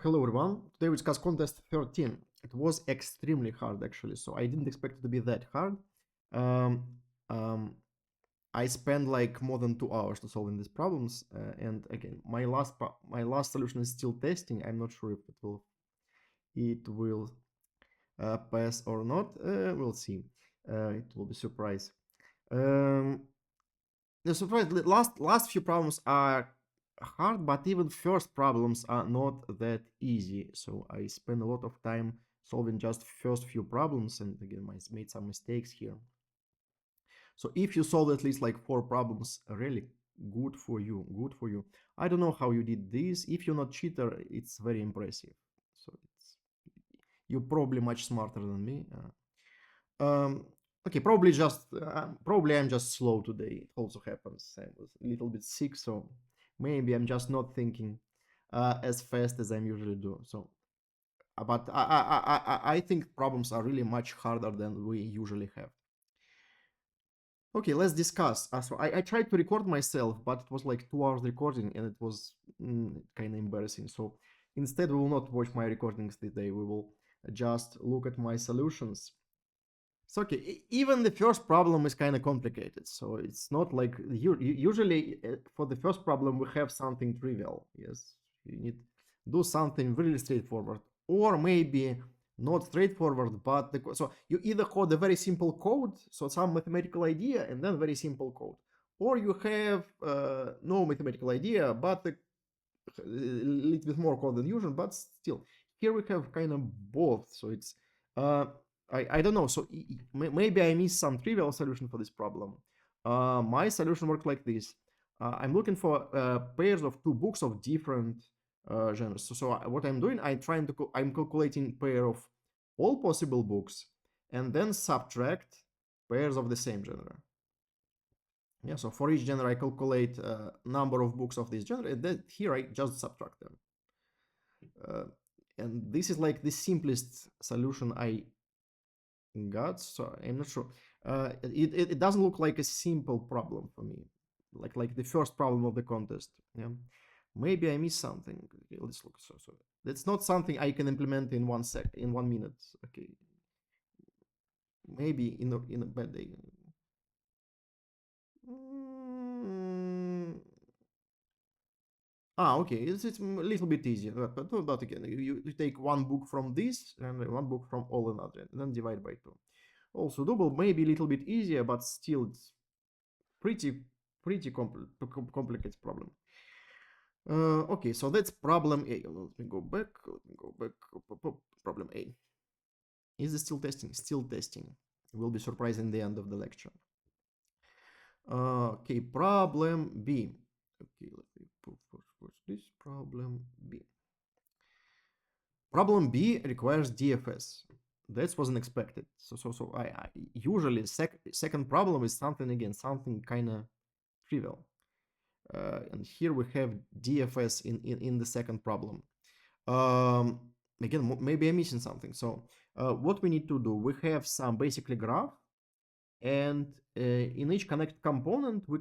Hello everyone, today we discuss contest 13. It was extremely hard actually, so I didn't expect it to be that hard. Um, um, I spent like more than 2 hours to solving these problems, and again, my last solution is still testing. I'm not sure if it will pass or not. We'll see. It will be surprise. Um, the surprise last few problems are hard, but even first problems are not that easy. So I spent a lot of time solving just first few problems, and again I made some mistakes here. So if you solve at least like 4 problems, really good for you, good for you. I don't know how you did this. If you're not cheater, it's very impressive. So you're probably much smarter than me. Um, okay, probably I'm just slow today. It also happens. I was a little bit sick, so maybe I'm just not thinking as fast as I usually do. So, but I think problems are really much harder than we usually have. Okay, let's discuss. So I tried to record myself, but it was like 2 hours recording, and it was kind of embarrassing. So instead, we will not watch my recordings today. We will just look at my solutions. So okay, even the first problem is kind of complicated. So it's not like usually for the first problem we have something trivial. Yes, you need do something really straightforward, or maybe not straightforward, but so you either code a very simple code, so some mathematical idea, and then very simple code, or you have no mathematical idea, but a little bit more code than usual, but still here we have kind of both. So it's uh, I don't know. So maybe I missed some trivial solution for this problem. My solution worked like this. I'm looking for pairs of two books of different genres. So what I'm doing, I'm calculating pair of all possible books and then subtract pairs of the same genre. Yeah, so for each genre I calculate number of books of this genre, and then here I just subtract them. And this is like the simplest solution I got, so I'm not sure. It doesn't look like a simple problem for me, like the first problem of the contest. Yeah, maybe I missed something. Okay, let's look. So that's not something I can implement in 1 minute. Okay, maybe in a bad day. Mm, okay, it's a little bit easier, but again, you take one book from this and one book from all another, and then divide by two. Also double, maybe a little bit easier, but still it's pretty complicated problem. Okay, so that's problem A. Let me go back. Problem A. Is it still testing? Still testing. Will be surprised in the end of the lecture. Okay, problem B. Okay, let me put first this problem B. Problem B requires DFS. That wasn't expected. So I usually second problem is something kind of trivial. And here we have DFS in the second problem. Again, maybe I'm missing something. So what we need to do, we have some basically graph, and in each connected component, we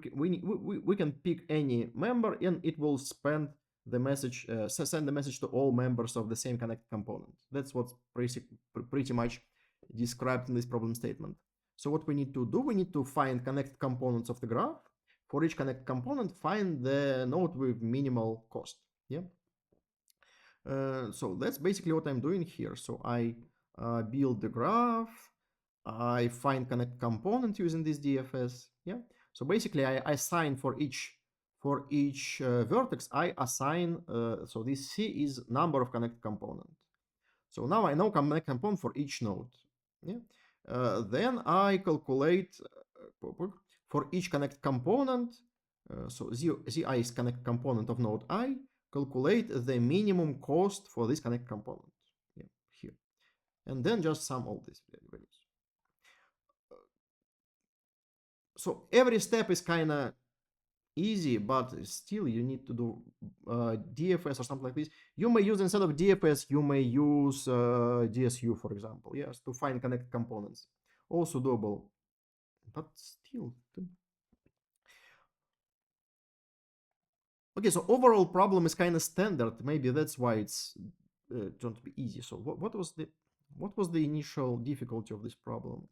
can pick any member, and it will send the message to all members of the same connected component. That's what's pretty much described in this problem statement. So what we need to do, we need to find connected components of the graph. For each connected component, find the node with minimal cost. Yeah. So that's basically what I'm doing here. So I build the graph, I find connect component using this DFS. Yeah. So basically, I assign for each vertex, I assign. So this C is number of connect component. So now I know connect component for each node. Yeah. Then I calculate for each connect component. So Zi is connect component of node I. Calculate the minimum cost for this connect component. Yeah, here, and then just sum all these values. So every step is kind of easy, but still you need to do DFS or something like this. You may use, instead of DFS, you may use DSU, for example, yes, to find connected components. Also doable, but still. Okay, so overall problem is kind of standard. Maybe that's why it's don't be easy. So what was the initial difficulty of this problem?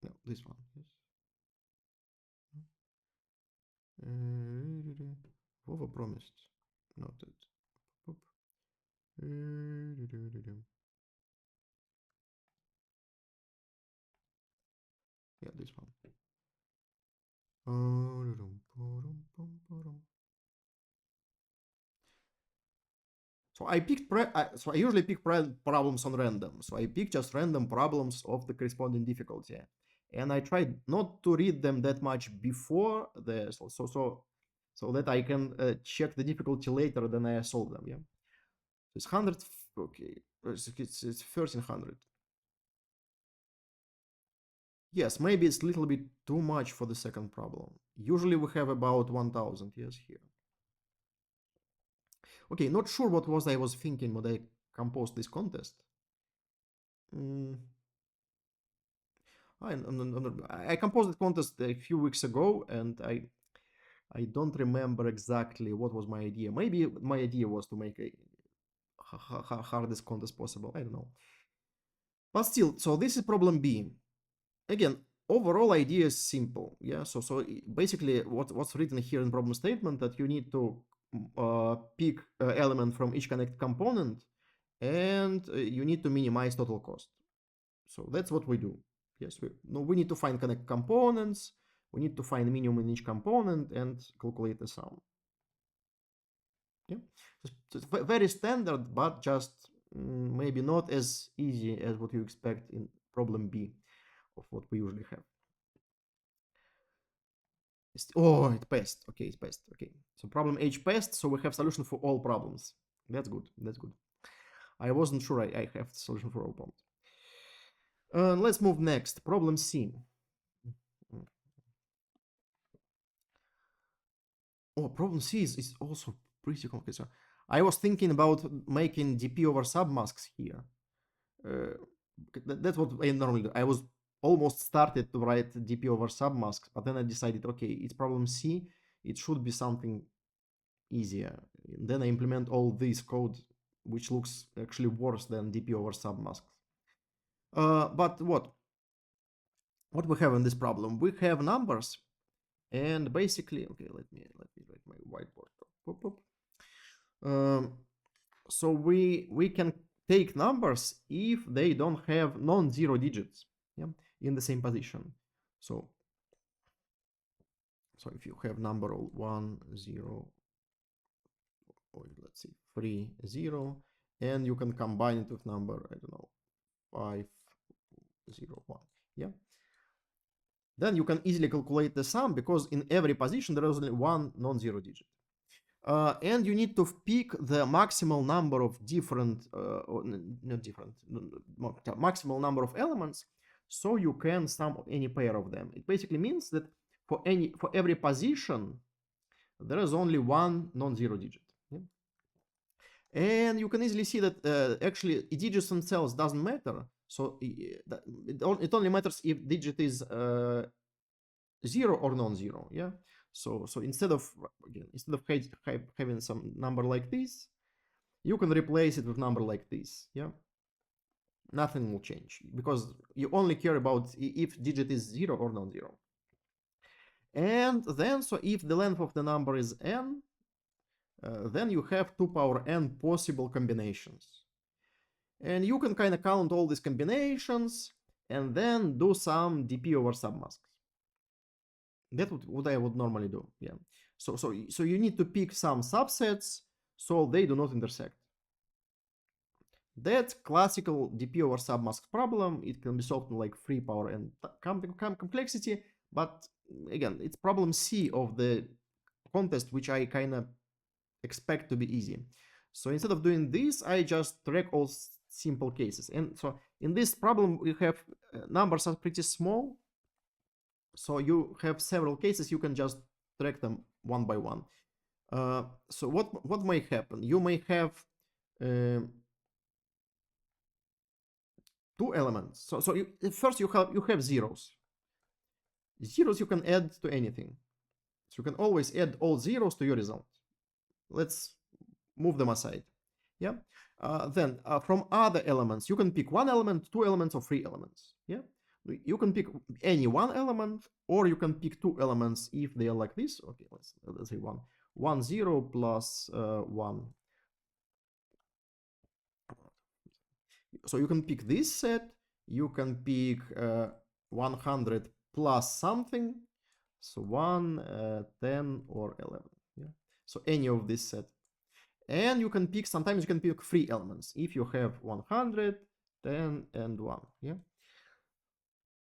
No, this one. Yes. Vova promised. Not that. Yeah, this one. So I usually pick problems on random. So I pick just random problems of the corresponding difficulty, and I tried not to read them that much before the so that I can check the difficulty later than I solve them. Yeah, it's 100. Okay, it's 1300. Yes, maybe it's a little bit too much for the second problem. Usually we have about 1000. Yes, here. Okay, not sure what was I was thinking when I composed this contest. I composed the contest a few weeks ago, and I don't remember exactly what was my idea. Maybe my idea was to make a hardest contest possible. I don't know. But still, so this is problem B. Again, overall idea is simple. Yeah. So basically, what's written here in problem statement that you need to pick element from each connected component, and you need to minimize total cost. So that's what we do. Yes, we need to find connect components. We need to find minimum in each component and calculate the sum. Yeah, so it's very standard, but just maybe not as easy as what you expect in problem B of what we usually have. Oh, it passed. Okay, it passed. Okay, so problem H passed. So we have solution for all problems. That's good. That's good. I wasn't sure I have the solution for all problems. Let's move next. Problem C. Oh, problem C is also pretty complicated. So I was thinking about making DP over submasks here. That's what I normally do. I was almost started to write DP over submasks, but then I decided, okay, it's problem C. It should be something easier. And then I implement all this code, which looks actually worse than DP over submasks. But what we have in this problem? We have numbers, and basically, okay, let me write my whiteboard. So we can take numbers if they don't have non-zero digits, yeah, in the same position. So if you have number 1 0, or let's see 3 0, and you can combine it with number, I don't know, 5 0 1, yeah, then you can easily calculate the sum, because in every position there is only one non-zero digit. And you need to pick the maximal number of different, maximal number of elements, so you can sum any pair of them. It basically means that for every position, there is only one non-zero digit. Yeah? And you can easily see that actually digits themselves doesn't matter. So it only matters if digit is 0 or non-zero. Yeah. So instead of having some number like this, you can replace it with number like this. Yeah. Nothing will change, because you only care about if digit is 0 or non-zero. And then, so if the length of the number is n, then you have 2 power n possible combinations. And you can kind of count all these combinations and then do some DP over submasks. That's what I would normally do. Yeah. So you need to pick some subsets so they do not intersect. That's classical DP over submask problem. It can be solved in like 3 power n complexity, but again, it's problem C of the contest, which I kind of expect to be easy. So instead of doing this, I just track all simple cases. And so in this problem, we have numbers are pretty small. So you have several cases, you can just track them one by one. So what may happen? You may have 2 elements. So first you have zeros. Zeros you can add to anything. So you can always add all zeros to your result. Let's move them aside. Yeah. Then from other elements, you can pick one element, two elements, or three elements. Yeah. You can pick any one element, or you can pick two elements if they are like this. Okay, let's say 0 plus 1. So you can pick this set. You can pick 100 plus something. So 1, 10, or 11. Yeah. So any of this set. And you can pick, sometimes you can pick three elements if you have 100, 10, and 1. Yeah.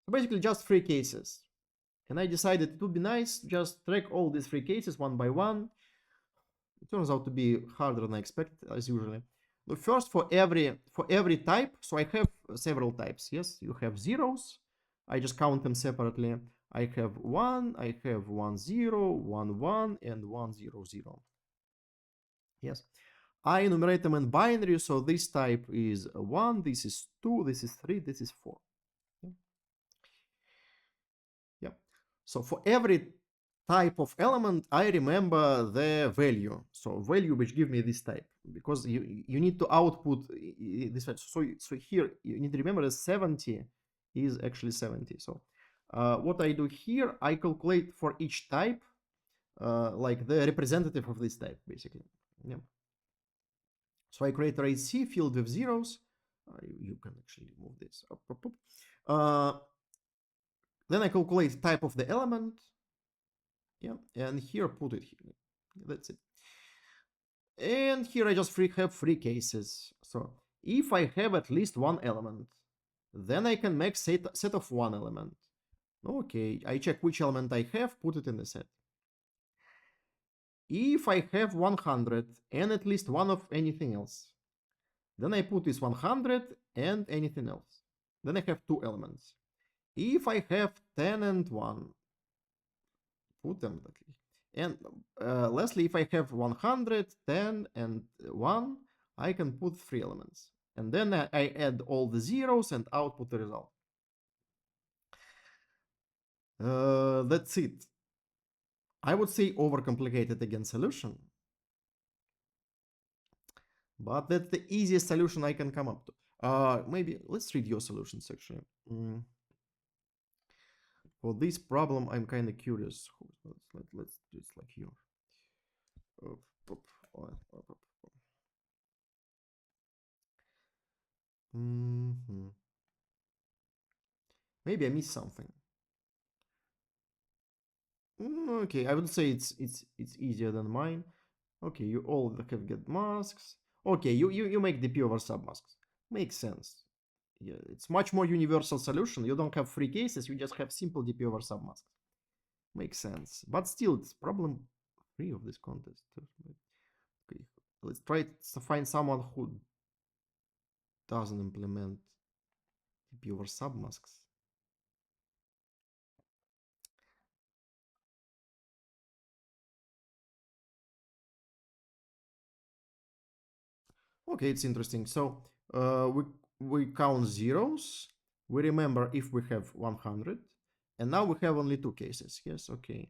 So basically just three cases. And I decided it would be nice to just track all these three cases one by one. It turns out to be harder than I expected, as usually. But first, for every type, so I have several types. Yes, you have zeros. I just count them separately. I have 1, I have 1, 0, 1, 1, and 1, 0, 0. Yes. I enumerate them in binary, so this type is 1, this is 2, this is 3, this is 4. Yeah. So for every type of element, I remember the value. So value which give me this type, because you need to output this. So here you need to remember that 70 is actually 70. So what I do here, I calculate for each type like the representative of this type, basically. Yeah. So I create a C field with zeros. You can actually move this up, up, up. Then I calculate type of the element. Yeah, and here put it here. That's it. And here I just have three cases. So if I have at least one element, then I can make set of one element. Okay, I check which element I have, put it in the set. If I have 100 and at least one of anything else, then I put this 100 and anything else. Then I have two elements. If I have 10 and 1, put them. And lastly, if I have 100, 10, and 1, I can put three elements. And then I add all the zeros and output the result. That's it. I would say overcomplicated again solution. But that's the easiest solution I can come up to. Maybe let's read your solutions actually. For this problem, I'm kind of curious. Let's do it like you. Maybe I missed something. Okay, I would say it's easier than mine. Okay, you all have get masks. Okay, you make DP over submasks. Makes sense. Yeah, it's much more universal solution. You don't have three cases, you just have simple DP over submasks. Makes sense. But still, it's problem 3 of this contest. Okay, let's try to find someone who doesn't implement DP over submasks. Okay, it's interesting. So we count zeros. We remember if we have 100, and now we have only two cases. Yes, okay.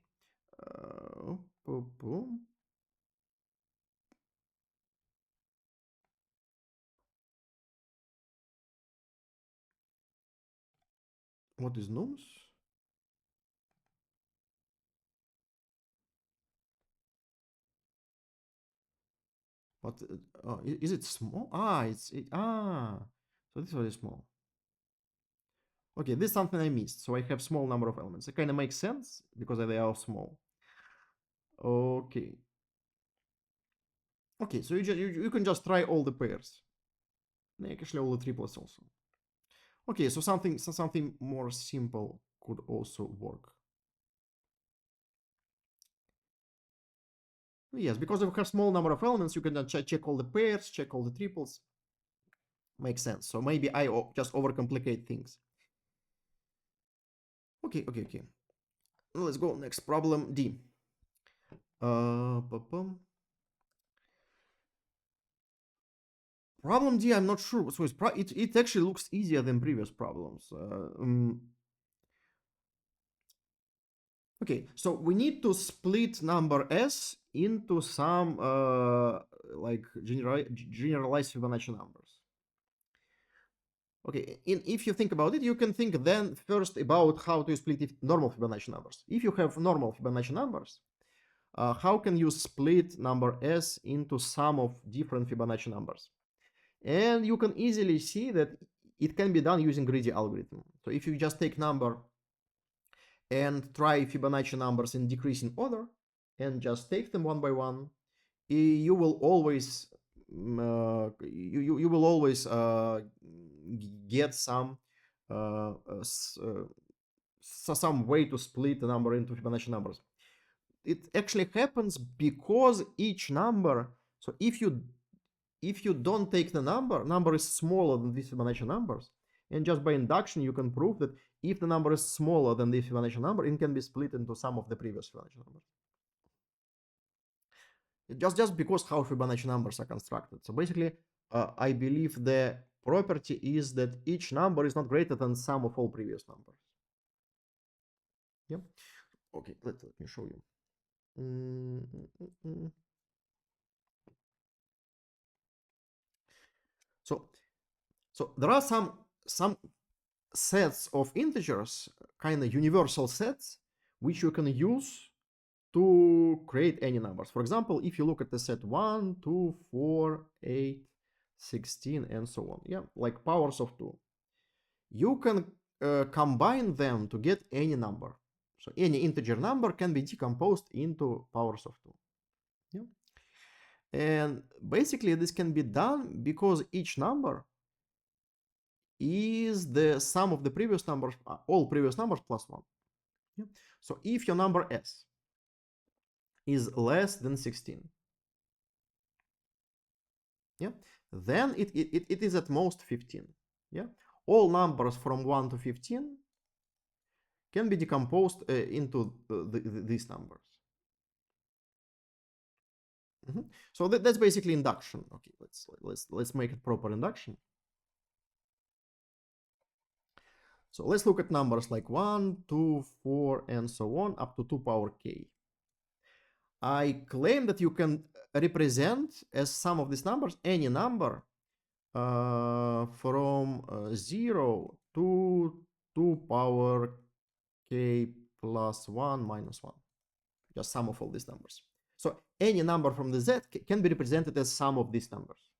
What is nums? What is it small? So this is very small. Okay, this is something I missed. So I have small number of elements. It kind of makes sense because they are small. Okay. Okay, so you can just try all the pairs. Actually, all the triplets also. Okay, so something more simple could also work. Yes, because we have small number of elements, you can then check all the pairs, check all the triples. Makes sense. So maybe I just overcomplicate things. Okay. Let's go next problem D. Problem D, I'm not sure. So it actually looks easier than previous problems. Okay, so we need to split number s into some like generalized Fibonacci numbers. Okay, if you think about it, you can think then first about how to split normal Fibonacci numbers. If you have normal Fibonacci numbers, how can you split number s into sum of different Fibonacci numbers? And you can easily see that it can be done using greedy algorithm. So if you just take number and try Fibonacci numbers in decreasing order and just take them one by one, you will always you will always get some some way to split the number into Fibonacci numbers. It actually happens because each number, so if you don't take the number is smaller than these Fibonacci numbers, and just by induction you can prove that if the number is smaller than the Fibonacci number, it can be split into some of the previous Fibonacci numbers. Just because how Fibonacci numbers are constructed. So basically, I believe the property is that each number is not greater than sum of all previous numbers. Yeah. Okay, let me show you. So there are some sets of integers, kind of universal sets, which you can use to create any numbers. For example, if you look at the set 1, 2, 4, 8, 16, and so on, yeah, like powers of 2, you can combine them to get any number. So any integer number can be decomposed into powers of 2. Yeah. And basically this can be done because each number is the sum of the previous numbers, all previous numbers plus 1. Yeah. So if your number s is less than 16, yeah, then it is at most 15. Yeah. All numbers from 1 to 15 can be decomposed into these numbers. So that's basically induction. Okay, let's make it proper induction. So let's look at numbers like 1, 2, 4, and so on up to 2 power k. I claim that you can represent as sum of these numbers any number from 0 to 2 power k plus 1 minus 1. Just sum of all these numbers. So any number from the z can be represented as sum of these numbers.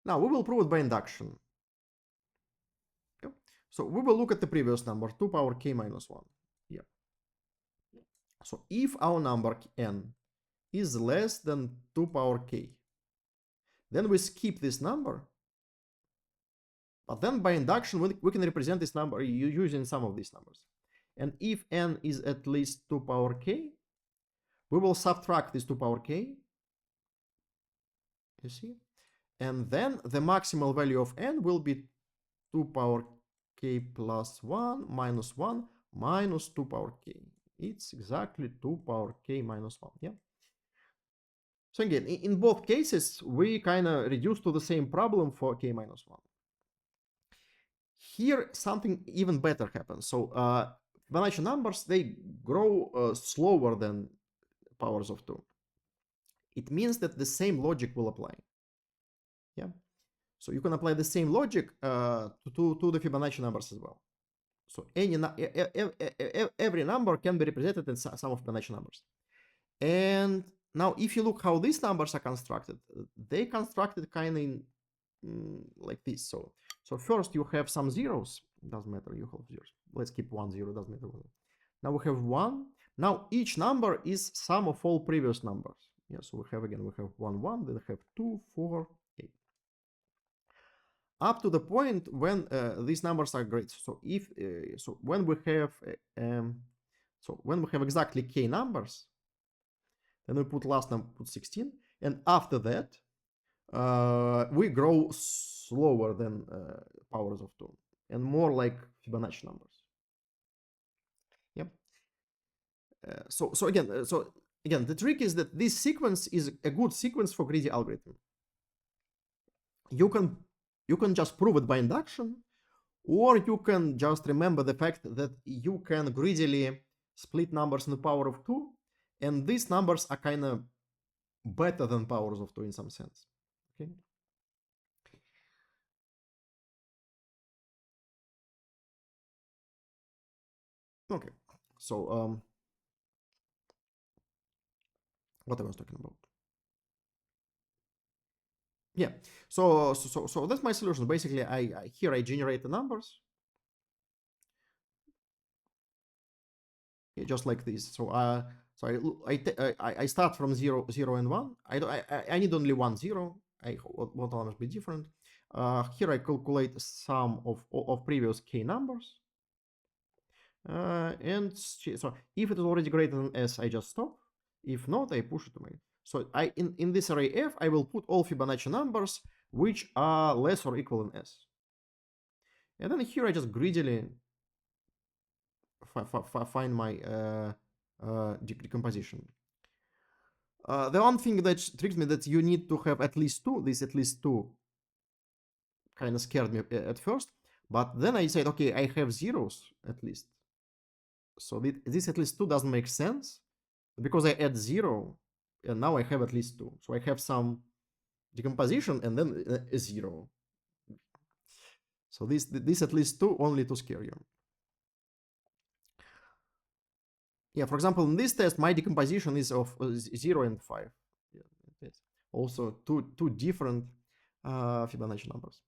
Now we will prove it by induction. So we will look at the previous number, 2 power k minus 1. Yeah. So if our number n is less than 2 power k, then we skip this number. But then by induction, we can represent this number using some of these numbers. And if n is at least 2 power k, we will subtract this 2 power k. You see? And then the maximal value of n will be 2 power k plus 1 minus 1 minus 2 power k. It's exactly 2 power k minus 1. Yeah. So again, in both cases, we kind of reduce to the same problem for k minus 1. Here, something even better happens. So Fibonacci numbers, they grow slower than powers of 2. It means that the same logic will apply. Yeah. So you can apply the same logic to the Fibonacci numbers as well. So every number can be represented as sum of Fibonacci numbers. And now if you look how these numbers are constructed, they constructed kind of like this. So first you have some zeros, doesn't matter, you have zeros. Let's keep 1 0, doesn't matter. Now we have 1. Now each number is sum of all previous numbers. Yeah, so we have 1 1, then we have 2 4 8. Up to the point when these numbers are great. So if when we have exactly k numbers, then we put last number, put 16, and after that we grow slower than powers of 2 and more like Fibonacci numbers. Yep. So again, the trick is that this sequence is a good sequence for greedy algorithm. You can You can just prove it by induction, or you can just remember the fact that you can greedily split numbers in the power of 2, and these numbers are kind of better than powers of 2 in some sense. Okay. Okay. So what I was talking about. Yeah. So that's my solution. Basically, I here I generate the numbers. Yeah, just like this. I start from 0, 0, and 1. I need only 1, 0. What must be different. Here I calculate sum of previous k numbers. And so if it is already greater than s, I just stop. If not, I push it to main. So in this array f, I will put all Fibonacci numbers which are less or equal than s. And then here I just greedily find my decomposition. The one thing that tricks me that you need to have at least 2. This at least 2 kind of scared me at first. But then I said, okay, I have zeros at least. So this at least 2 doesn't make sense because I add 0 and now I have at least 2. So I have some decomposition and then a 0. So this at least 2 only to scare you. Yeah, for example, in this test, my decomposition is of 0 and 5. Yeah, also two different Fibonacci numbers.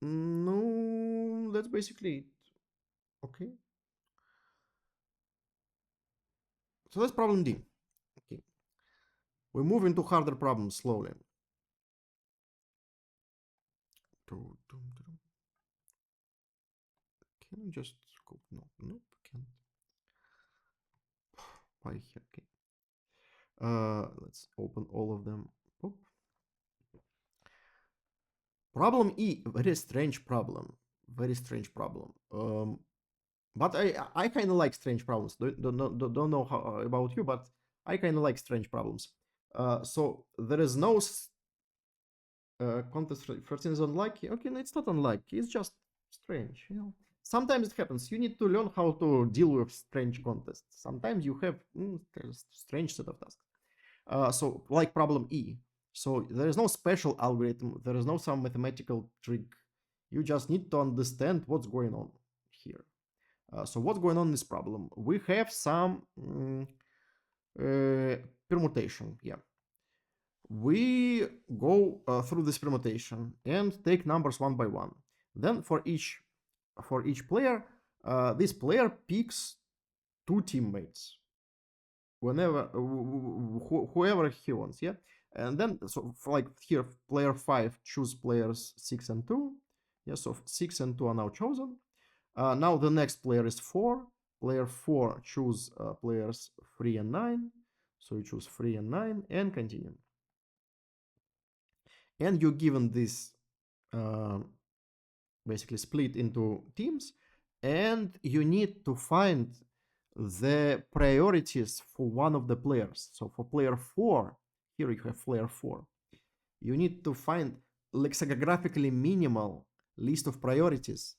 No, that's basically it. Okay. So that's problem D. Okay. We move into harder problems slowly. Can we just go? No, nope, can't. Why here? Okay. Let's open all of them. Oh. Problem E, very strange problem. Very strange problem. But I kind of like strange problems. Don't know how about you, but I kind of like strange problems. So there is no contest 13 is unlucky. Okay, no, it's not unlucky. It's just strange. You know, sometimes it happens. You need to learn how to deal with strange contests. Sometimes you have strange set of tasks. So like problem E. So there is no special algorithm. There is no some mathematical trick. You just need to understand what's going on here. So what's going on in this problem? We have some permutation. Yeah. We go through this permutation and take numbers one by one. Then for each player, this player picks 2 teammates whenever whoever he wants. Yeah. And then so for like here player 5 choose players 6 and 2. Yeah, so 6 and 2 are now chosen. Now the next player is 4. Player 4 choose players 3 and 9. So you choose 3 and 9 and continue. And you're given this basically split into teams, and you need to find the priorities for one of the players. So for player 4, here you have player 4. You need to find lexicographically minimal list of priorities.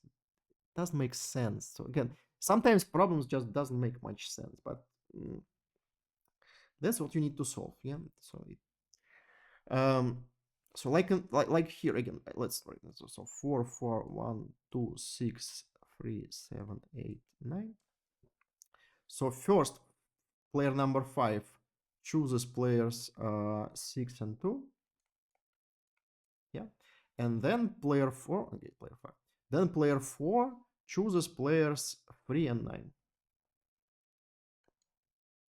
Doesn't make sense. So again, sometimes problems just doesn't make much sense, but that's what you need to solve. Yeah. So like here again, let's start. So 4, 4, 1, 2, 6, 3, 7, 8, 9. So first, player number 5 chooses players 6 and 2. Yeah. And then player 4, okay, player 5. Then player 4 chooses players 3 and 9.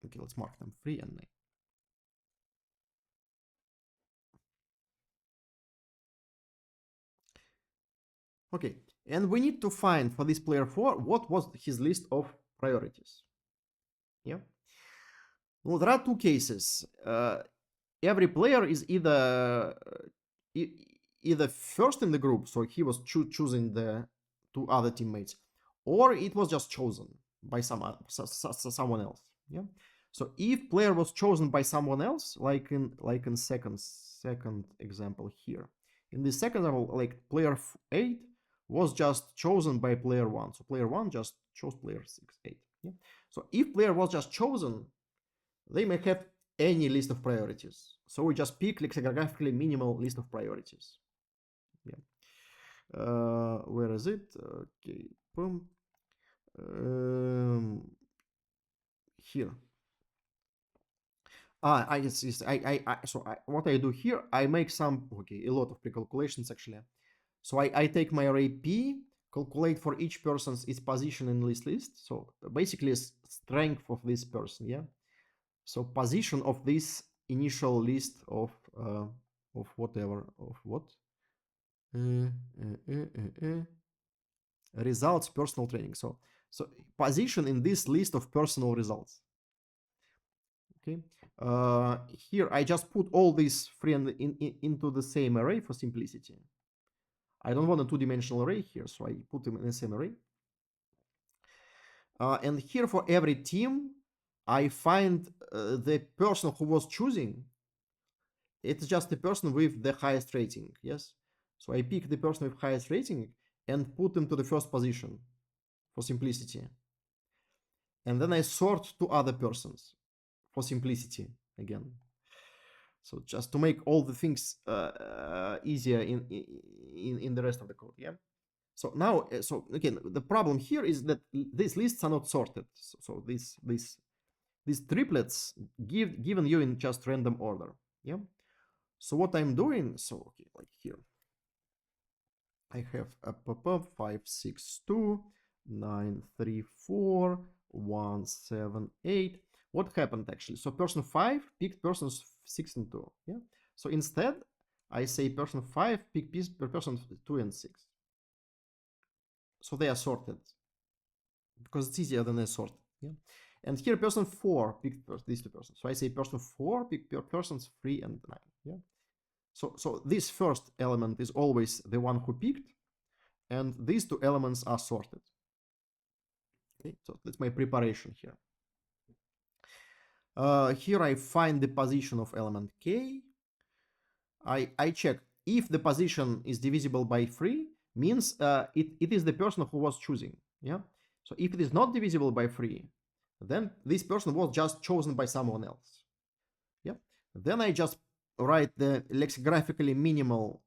Okay, let's mark them 3 and 9. Okay, and we need to find for this player 4 what was his list of priorities. Yeah. Well, there are two cases. Every player is either first in the group, so he was choosing the 2 other teammates, or it was just chosen by someone else. Yeah. So if player was chosen by someone else, like in second example here, in the second example, like player 8 was just chosen by player 1. So player 1 just chose player 6, 8. Yeah. So if player was just chosen, they may have any list of priorities. So we just pick lexicographically minimal list of priorities. Yeah. Where is it? Okay. Boom. Here. What I do here, I make a lot of pre-calculations actually. So I take my array P, calculate for each person's its position in this list. So basically strength of this person, yeah. So position of this initial list of whatever, of what? Results personal training. So position in this list of personal results. Okay. Here I just put all these into the same array for simplicity. I don't want a two-dimensional array here, so I put them in the same array. And here for every team, I find the person who was choosing. It's just the person with the highest rating, yes? So I pick the person with highest rating and put them to the first position for simplicity. And then I sort to other persons for simplicity again. So just to make all the things easier in the rest of the code, yeah? So now, so again, the problem here is that these lists are not sorted. So these triplets given you in just random order, yeah? So what I'm doing, so okay, like here, I have a pop-up 5, 6, 2, 9, 3, 4, 1, 7, 8. What happened actually? So person 5 picked persons 6 and 2. Yeah. So instead, I say person 5 picked person 2 and 6. So they are sorted because it's easier than a sort. Yeah. And here person 4 picked these two persons. So I say person 4 picked persons 3 and 9. Yeah. So this first element is always the one who picked, and these two elements are sorted. Okay, so that's my preparation here. Here I find the position of element k. I check if the position is divisible by 3, means it is the person who was choosing. Yeah. So if it is not divisible by 3, then this person was just chosen by someone else. Yeah. Then I just write the lexicographically minimal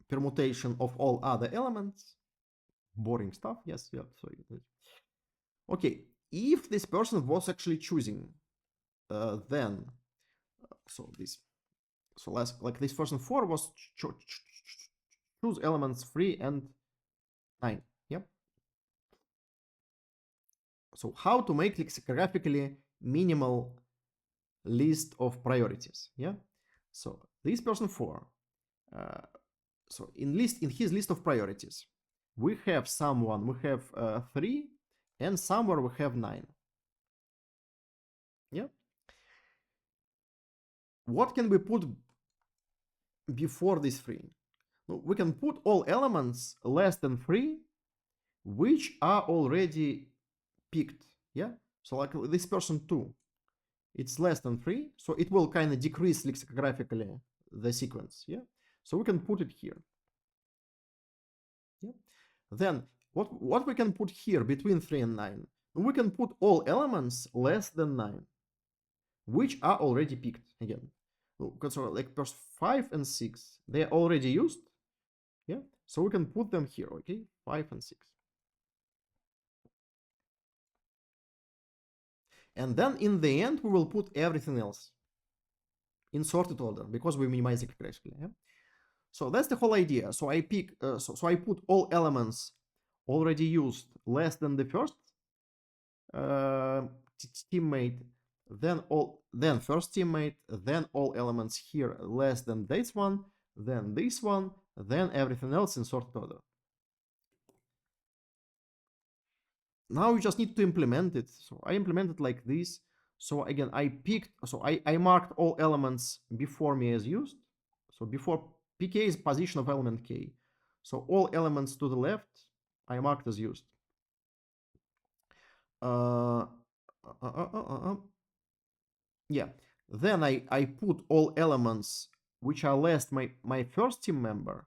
permutation of all other elements. Boring stuff. Yes. Yeah. So okay, if this person was actually choosing, then like this person 4 was choose elements 3 and 9. Yep. So how to make lexicographically minimal list of priorities? Yeah. So this person 4. So in his list of priorities, we have 3, and somewhere we have 9. Yeah. What can we put before this 3? We can put all elements less than 3 which are already picked. Yeah. So like this person 2, it's less than 3, so it will kind of decrease lexicographically the sequence. Yeah. So we can put it here. Yeah. Then what we can put here between 3 and 9? We can put all elements less than 9 which are already picked again. Because like person 5 and 6, they are already used. Yeah. So we can put them here. Okay. 5 and 6. And then in the end, we will put everything else in sorted order because we minimize it correctly. Yeah? So that's the whole idea. So I pick, so I put all elements already used less than the first teammate, then first teammate, then all elements here less than this one, then everything else in sorted order. Now you just need to implement it. So I implemented like this. So again, I marked all elements before me as used. So before pk is position of element k. So all elements to the left, I marked as used. yeah, then I put all elements which are less my first team member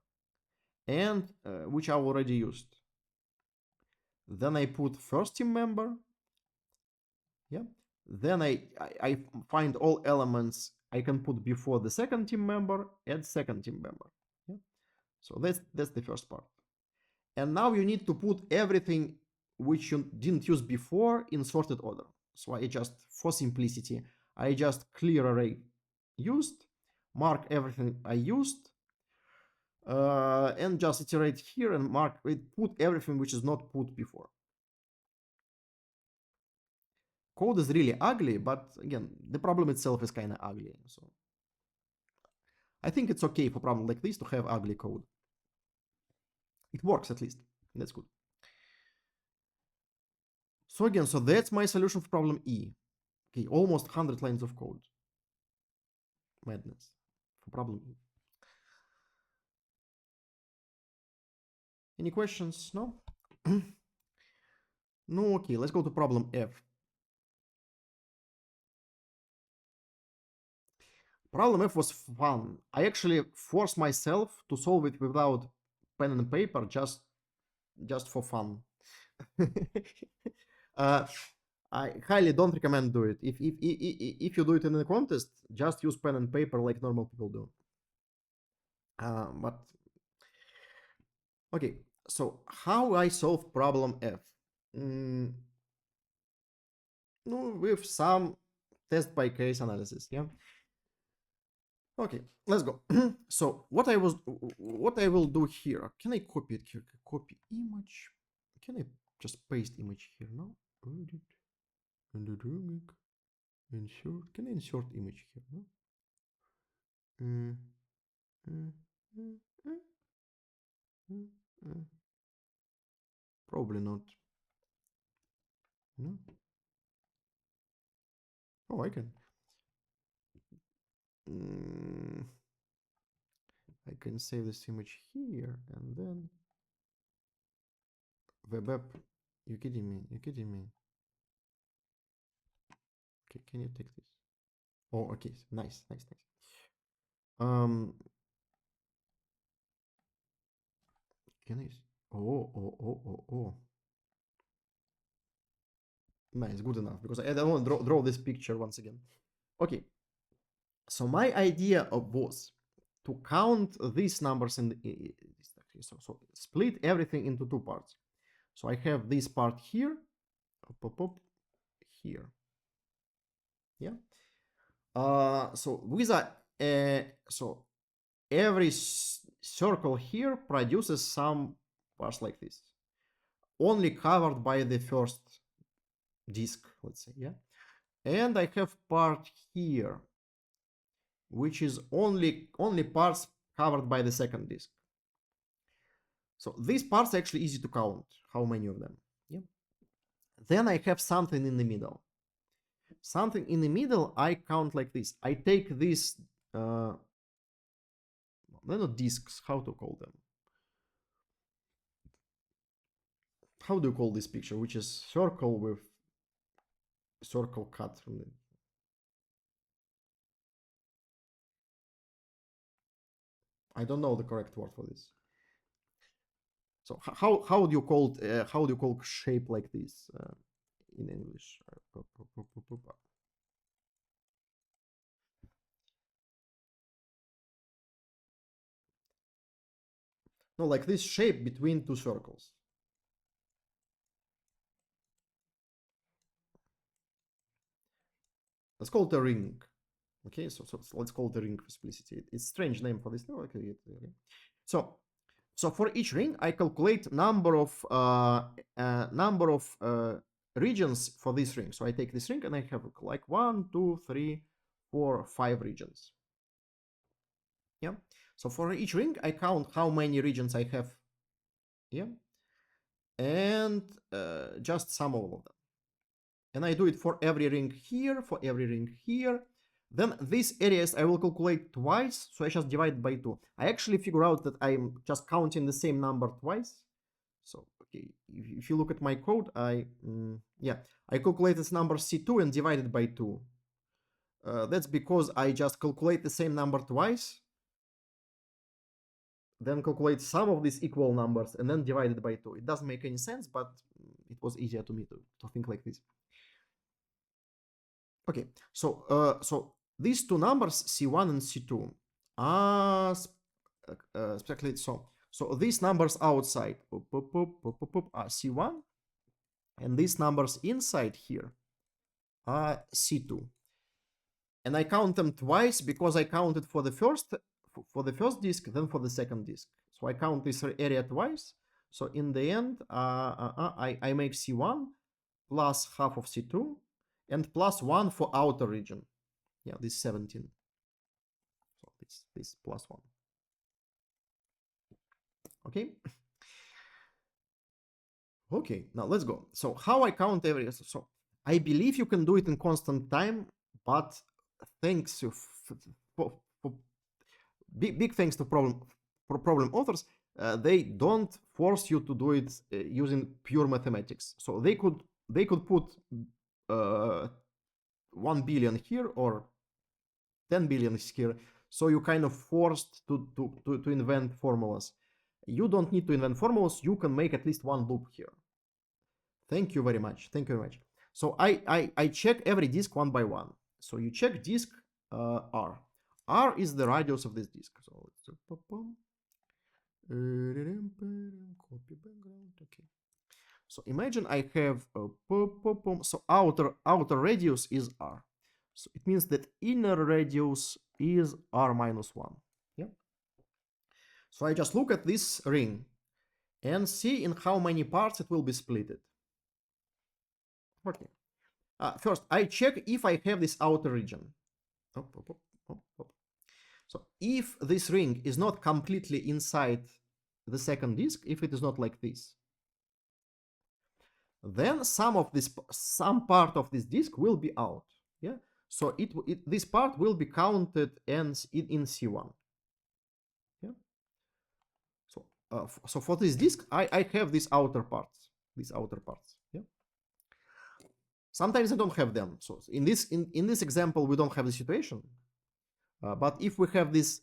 and which I already used. Then I put first team member. Yeah. Then I find all elements I can put before the second team member and second team member. Yeah. So that's the first part. And now you need to put everything which you didn't use before in sorted order. So I just, for simplicity, I just clear array used, mark everything I used, and just iterate here and mark it, put everything which is not put before. Code is really ugly, but again, the problem itself is kind of ugly. So I think it's okay for problem like this to have ugly code. It works at least. That's good. So again, so that's my solution for problem E. Okay, almost 100 lines of code. Madness for problem E. Any questions? No? No, okay, let's go to problem F. Problem F was fun. I actually forced myself to solve it without pen and paper just for fun. I highly don't recommend do it. If you do it in a contest, just use pen and paper like normal people do. But okay, so how I solve problem F? No, with some test by case analysis. Yeah. Okay, let's go. So what I will do here? Can I copy it here? Copy image. Can I just paste image here? No. Edit. Insert. Can I insert image here? No. Mm, mm, mm, mm, mm, mm. Probably not. No. Oh, I can. Mm, I can save this image here and then web app. You kidding me? You kidding me? Okay, can you take this? Oh, okay, nice, nice, nice. Can I? Oh. Nice, good enough because I don't want to draw this picture once again. Okay, so my idea was to count these numbers in the, so split everything into two parts. So I have this part here, here. Yeah. So with so every circle here produces some parts like this, only covered by the first disk, let's say. Yeah. And I have part here which is only parts covered by the second disk. So these parts are actually easy to count, how many of them. Yeah. Then I have something in the middle. Something in the middle I count like this. I take this, they're not disks, how to call them? How do you call this picture, which is circle with circle cut from it? I don't know the correct word for this. So how do you call shape like this in English? No, like this shape between two circles. Let's call it a ring. Okay, so let's call it a ring for simplicity. It's a strange name for this. No, okay. So for each ring, I calculate number of regions for this ring. So I take this ring and I have like 1, 2, 3, 4, 5 regions. Yeah. So for each ring, I count how many regions I have. Yeah. And just sum all of them. And I do it for every ring here, for every ring here. Then these areas I will calculate twice, so I just divide by 2. I actually figure out that I'm just counting the same number twice. So, okay, if you look at my code, I calculate this number C2 and divide it by 2. That's because I just calculate the same number twice, then calculate sum of these equal numbers, and then divide it by 2. It doesn't make any sense, but it was easier to me to think like this. Okay, so these two numbers, C1 and C2, are speculated. So these numbers outside are C1, and these numbers inside here are C2. And I count them twice because I counted for the first disk, then for the second disk. So I count this area twice. So in the end, I make C1 plus half of C2 and plus 1 for outer region. Yeah, this 17. So this plus 1. Okay. Okay, now let's go. So how I count every, so I believe you can do it in constant time, but thanks for big thanks to problem authors, they don't force you to do it using pure mathematics. So they could put 1 billion here or 10 billion here. So you kind of forced to invent formulas. You don't need to invent formulas. You can make at least one loop here. Thank you very much. Thank you very much. So I check every disk one by one. So you check disk R. R is the radius of this disk. So let's copy background. Okay. So imagine I have so outer radius is R. So it means that inner radius is R minus 1. Yeah. So I just look at this ring and see in how many parts it will be splitted. Okay. First, I check if I have this outer region. So if this ring is not completely inside the second disk, if it is not like this, then some part of this disk will be out. Yeah. So this part will be counted in C1. Yeah. So for this disk, I have these outer parts. Yeah. Sometimes I don't have them. So in this example, we don't have the situation. But if we have this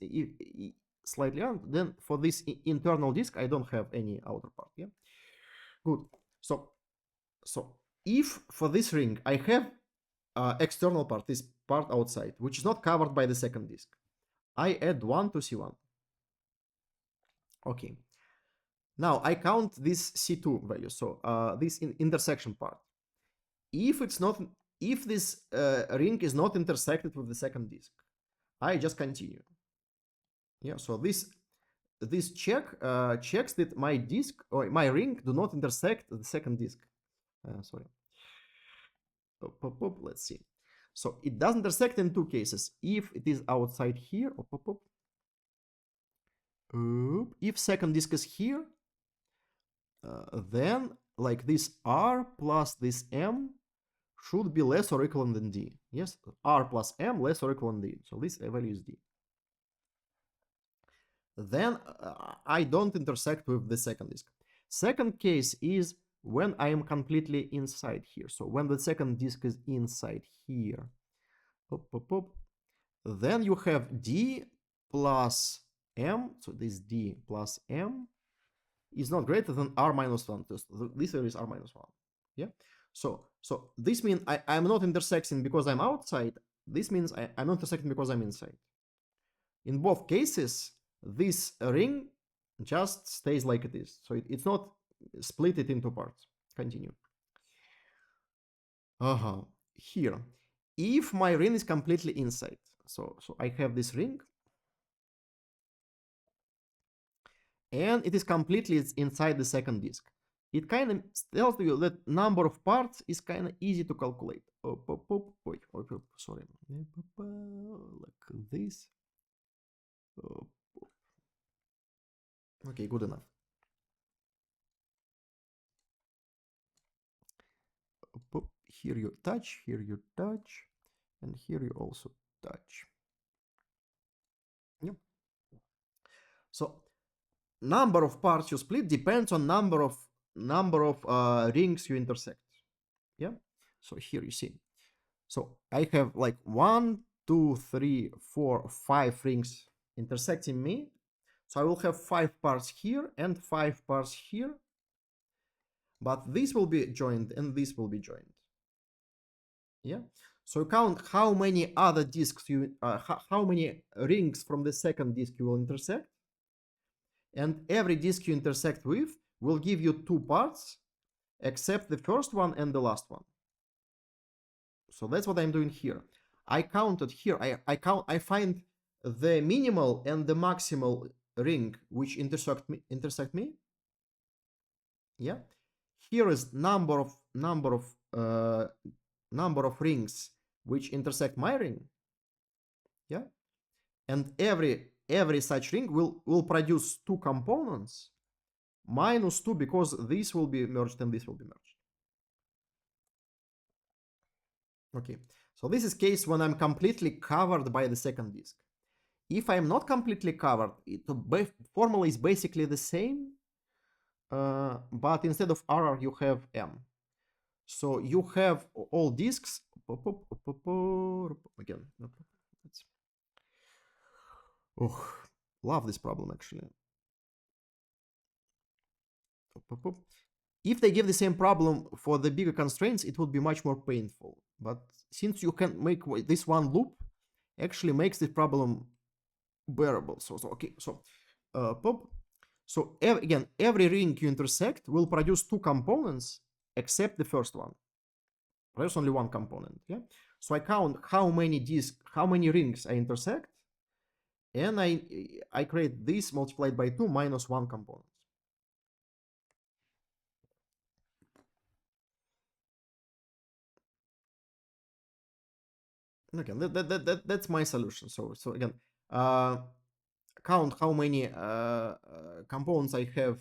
slightly on, then for this internal disk, I don't have any outer part. Yeah. Good. So if for this ring I have external part, this part outside, which is not covered by the second disk, I add 1 to C1. Okay. Now I count this C2 value. So this intersection part. If this ring is not intersected with the second disk, I just continue. Yeah. So this checks that my disk or my ring do not intersect the second disk. Sorry. Let's see. So it doesn't intersect in two cases. If it is outside here, if second disk is here, then like this R plus this M should be less or equal than D. Yes, R plus M less or equal than D. So this value is D. Then I don't intersect with the second disk. Second case is when I am completely inside here. So when the second disk is inside here, then you have D plus M. So this D plus M is not greater than R minus 1. This value is R minus 1. Yeah. So this means I'm not intersecting because I'm outside. This means I'm not intersecting because I'm inside. In both cases, this ring just stays like it is. So it's not split it into parts. Continue. Here, if my ring is completely inside, so I have this ring, and it is completely inside the second disk. It kind of tells you that number of parts is kind of easy to calculate. Sorry, like this. Okay, good enough. Here you touch, and here you also touch. Yep. So number of parts you split depends on number of rings you intersect. Yeah. So here you see. So I have like 1, 2, 3, 4, 5 rings intersecting me. So I will have 5 parts here and 5 parts here. But this will be joined and this will be joined. Yeah. So count how many other disks you, how many rings from the second disk you will intersect. And every disk you intersect with will give you 2 parts, except the first one and the last one. So that's what I'm doing here. I counted here. I find the minimal and the maximal ring which intersect me. Yeah. Here is number of rings which intersect my ring. Yeah. And every such ring will produce 2 components minus 2 because this will be merged and this will be merged. Okay, so this is case when I'm completely covered by the second disk. If I'm not completely covered, the formula is basically the same, but instead of R, you have M. So you have all disks. Again, oh, love this problem actually. If they give the same problem for the bigger constraints, it would be much more painful. But since you can make this one loop, actually makes the problem bearable. So okay, so pop. So again, every ring you intersect will produce 2 components, except the first one. There's only 1 component. Yeah. So I count how many rings I intersect, and I create this multiplied by 2 minus 1 component. Okay, that's my solution. So again, count how many components I have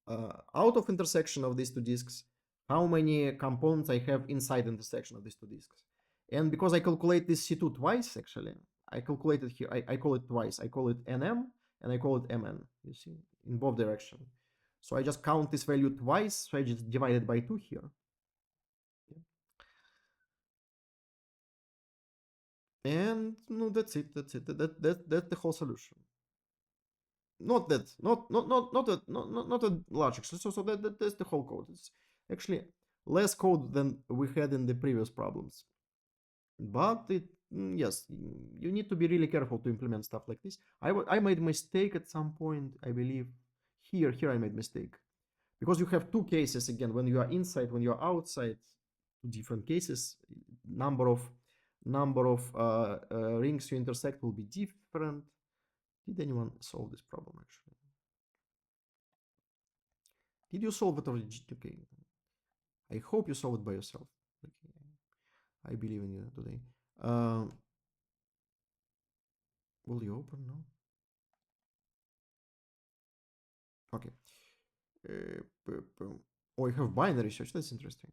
out of intersection of these 2 disks, how many components I have inside intersection of these 2 disks. And because I calculate this C2 twice, actually, I calculate it here. I call it twice. I call it NM and I call it MN, you see, in both directions. So I just count this value twice. So I just divide it by 2 here. And no, that's it. That's the whole solution. Not a large extent. So that's the whole code. It's actually less code than we had in the previous problems. But yes, you need to be really careful to implement stuff like this. I made a mistake at some point, I believe. Here I made mistake. Because you have 2 cases again, when you are inside, when you are outside, 2 different cases. Number of rings you intersect will be different. Did anyone solve this problem actually? Did you solve it already? Okay. I hope you solve it by yourself. Okay. I believe in you today. Will you open? No. Okay. Oh, you have binary search. That's interesting.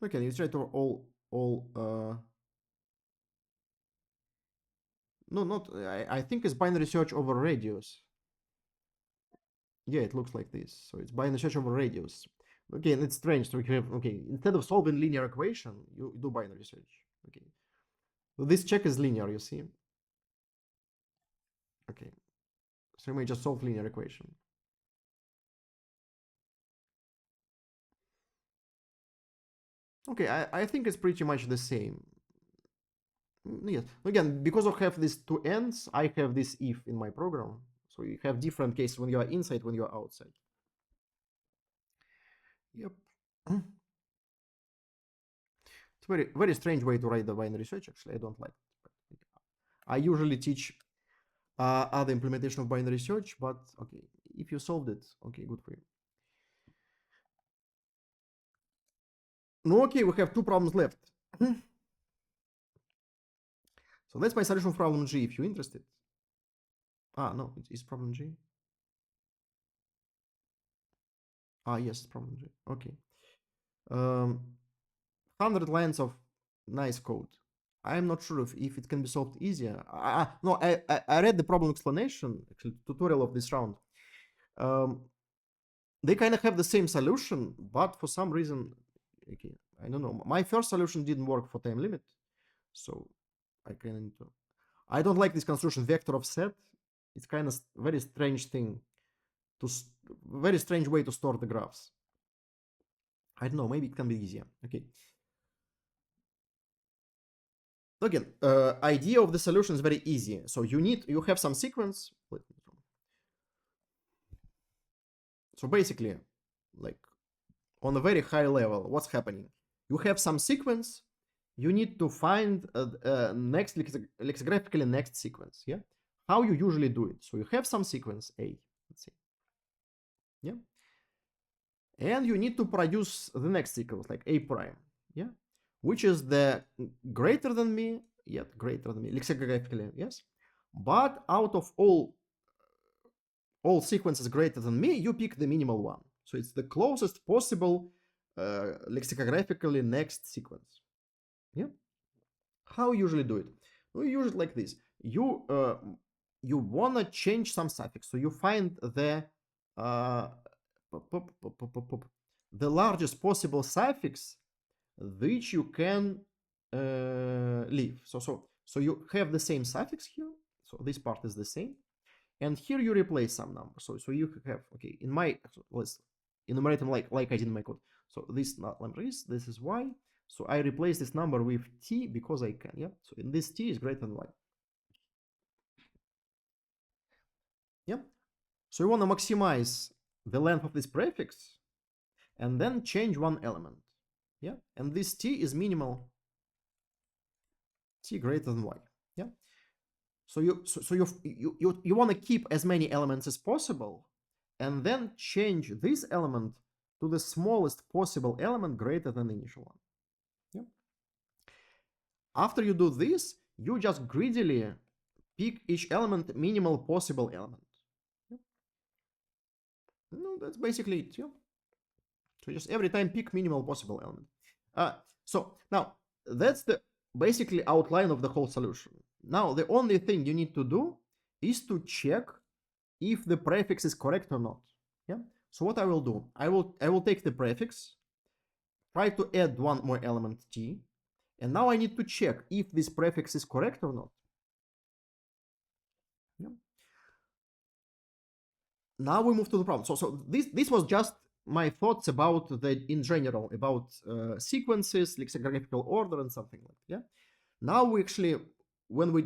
Okay, you try to all no, not I think it's binary search over radius. Yeah, it looks like this. So it's binary search over radius. Okay, and it's strange. So you have okay, instead of solving linear equation, you do binary search. Okay. So this check is linear, you see. Okay. So you may just solve linear equation. Okay, I think it's pretty much the same. Yes. Again, because I have these 2 ends, I have this if in my program. So you have different cases when you are inside, when you are outside. Yep. It's very strange way to write the binary search. Actually, I don't like it. I usually teach other implementation of binary search, but okay, if you solved it, okay, good for you. No, okay, we have 2 problems left. So that's my solution for problem G, if you're interested. Ah, no, it's problem G. Ah, yes, it's problem G. Okay. 100 lines of nice code. I'm not sure if it can be solved easier. No, I read the problem explanation, actually, tutorial of this round. Um, they kind of have the same solution, but for some reason, okay, I don't know. My first solution didn't work for time limit, so I kind of I don't like this construction vector of set. It's kind of very strange thing to very strange way to store the graphs. I don't know. Maybe it can be easier. Okay. Again, idea of the solution is very easy. So you have some sequence. So basically, like on a very high level, what's happening? You have some sequence. You need to find next lexicographically next sequence. Yeah. How you usually do it? So you have some sequence A. Let's see. Yeah. And you need to produce the next sequence like A prime. Yeah. Which is the greater than me, yet greater than me, lexicographically, yes. But out of all sequences greater than me, you pick the minimal one. So it's the closest possible lexicographically next sequence. Yeah. How you usually do it? We use it like this. You wanna change some suffix, so you find the largest possible suffix which you can leave. So you have the same suffix here. So this part is the same, and here you replace some number. So you have, okay, in my, let's enumerate them like I did in my code. So this number is, this is y. So I replace this number with t because I can. Yeah. So in this t is greater than y. Yeah. So you want to maximize the length of this prefix and then change one element. Yeah. And this t is minimal t greater than y. Yeah. So you want to keep as many elements as possible and then change this element to the smallest possible element greater than the initial one. Yeah. After you do this, you just greedily pick each element minimal possible element. Yeah. No, that's basically it. Yeah. So just every time pick minimal possible element. So now that's the basically outline of the whole solution. Now the only thing you need to do is to check if the prefix is correct or not. Yeah. So what I will do, I will take the prefix, try to add one more element t, and now I need to check if this prefix is correct or not. Yeah. Now we move to the problem. So this was just my thoughts about the in general about sequences, lexicographical order, and something like that. Yeah. Now we actually, when we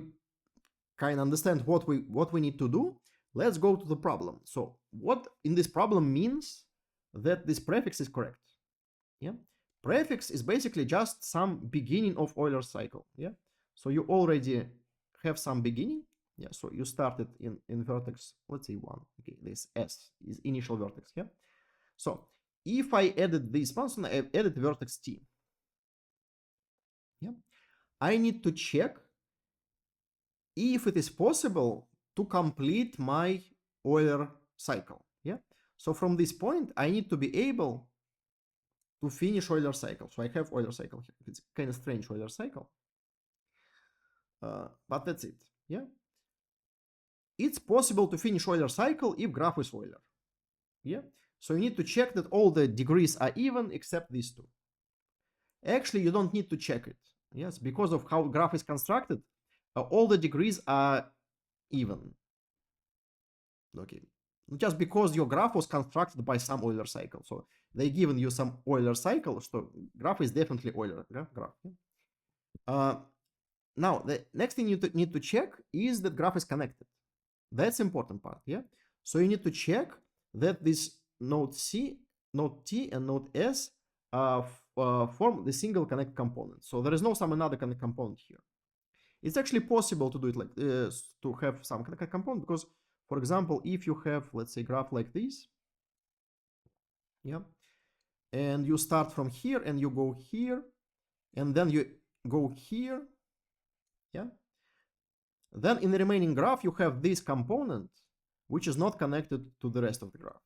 kind of understand what we need to do, let's go to the problem. So what in this problem means that this prefix is correct. Yeah. Prefix is basically just some beginning of Euler cycle. Yeah. So you already have some beginning. Yeah. So you started in vertex, let's say 1. Okay. This S is initial vertex. Yeah. So if I added this function, I added vertex t. Yeah. I need to check if it is possible to complete my Euler cycle. Yeah. So from this point, I need to be able to finish Euler cycle. So I have Euler cycle here. It's kind of strange Euler cycle, but that's it. Yeah. It's possible to finish Euler cycle if graph is Euler. Yeah. So you need to check that all the degrees are even except these two. Actually, you don't need to check it. Yes, because of how graph is constructed, all the degrees are even. Okay. Just because your graph was constructed by some Euler cycle. So they given you some Euler cycle, so graph is definitely Euler graph. Now, the next thing you need to check is that graph is connected. That's important part, yeah? So you need to check that this node C, node T, and node S form the single connect component. So there is no some another connect component here. It's actually possible to do it like to have some connect component because, for example, if you have, let's say, graph like this, yeah, and you start from here and you go here, and then you go here, yeah, then in the remaining graph you have this component which is not connected to the rest of the graph,